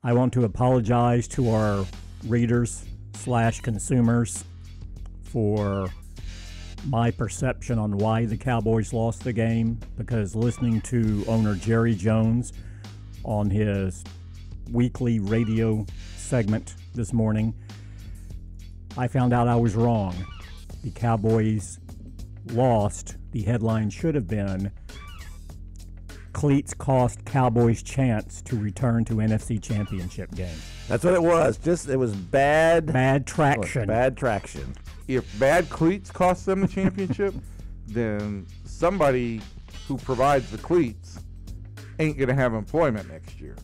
I want to apologize to our readers/consumers for my perception on why the Cowboys lost the game, because listening to owner Jerry Jones on his weekly radio segment this morning, I found out I was wrong. The Cowboys lost. The headline should have been, cleats cost Cowboys chance to return to NFC Championship game. That's what it was. It was bad traction. Bad traction. If bad cleats cost them the championship, then somebody who provides the cleats ain't going to have employment next year.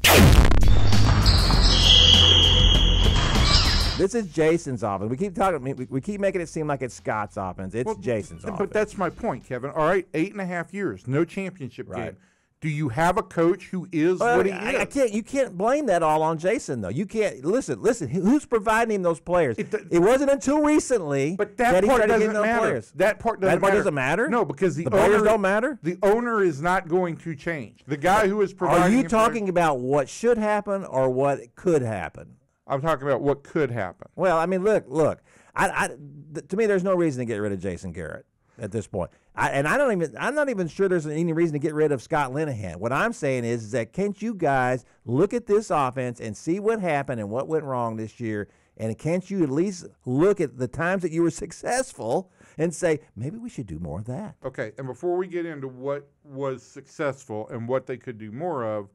This is Jason's offense. We keep talking. We keep making it seem like it's Scott's offense. It's Jason's offense. But that's my point, Kevin. All right, 8.5 years, no championship game. Do you have a coach who is what he is? You can't blame that all on Jason, though. You can't. Listen. Who's providing him those players? It wasn't until recently that he part started doesn't getting those matter. players. That part doesn't matter. No, because the players owner, don't matter. The owner is not going to change. The guy who is providing. Are you talking about what should happen or what could happen? I'm talking about what could happen. Well, I mean, look. To me, there's no reason to get rid of Jason Garrett at this point. I'm not even sure there's any reason to get rid of Scott Linehan. What I'm saying is that can't you guys look at this offense and see what happened and what went wrong this year, and can't you at least look at the times that you were successful and say, maybe we should do more of that? Okay, and before we get into what was successful and what they could do more of,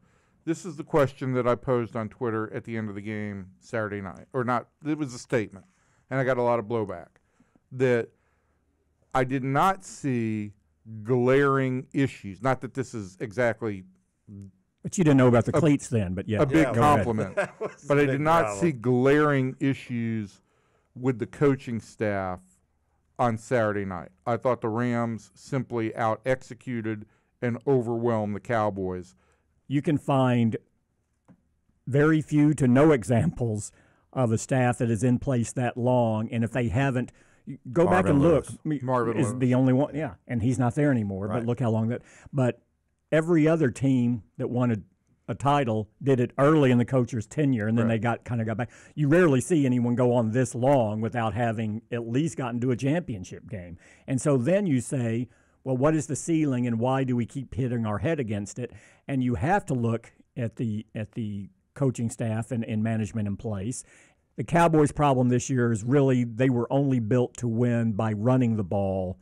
this is the question that I posed on Twitter at the end of the game Saturday night. Or not, it was a statement, and I got a lot of blowback, that I did not see glaring issues. Not that this is exactly... But you didn't know about the cleats then, but yeah. A big compliment. But I did not see glaring issues with the coaching staff on Saturday night. I thought the Rams simply out-executed and overwhelmed the Cowboys. You can find very few to no examples of a staff that is in place that long, and if they haven't, go Marvin back and Lewis. look. Marvin is Lewis. the only one, yeah, and he's not there anymore. Right. But look how long that. But every other team that wanted a title did it early in the coach's tenure, and then they got back. You rarely see anyone go on this long without having at least gotten to a championship game. And so then you say, well, what is the ceiling, and why do we keep hitting our head against it? And you have to look at the coaching staff and management in place. The Cowboys' problem this year is really they were only built to win by running the ball,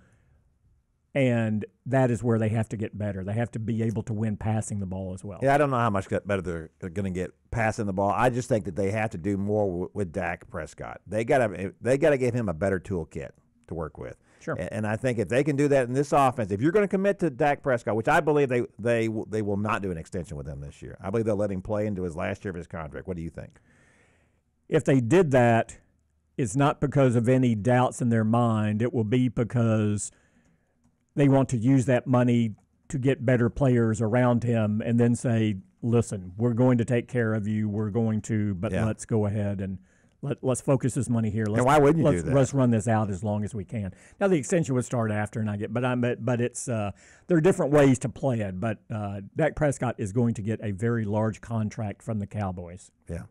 and that is where they have to get better. They have to be able to win passing the ball as well. Yeah, I don't know how much better they're going to get passing the ball. I just think that they have to do more with Dak Prescott. They got to give him a better toolkit to work with. Sure. And I think if they can do that in this offense, if you're going to commit to Dak Prescott, which I believe they will not do an extension with him this year. I believe they'll let him play into his last year of his contract. What do you think? If they did that, it's not because of any doubts in their mind. It will be because they want to use that money to get better players around him and then say, listen, we're going to take care of you. Let's go ahead and let's focus this money here. And why wouldn't you do that? Let's run this out as long as we can. Now the extension would start after, and but it's there are different ways to play it. But Dak Prescott is going to get a very large contract from the Cowboys. Yeah,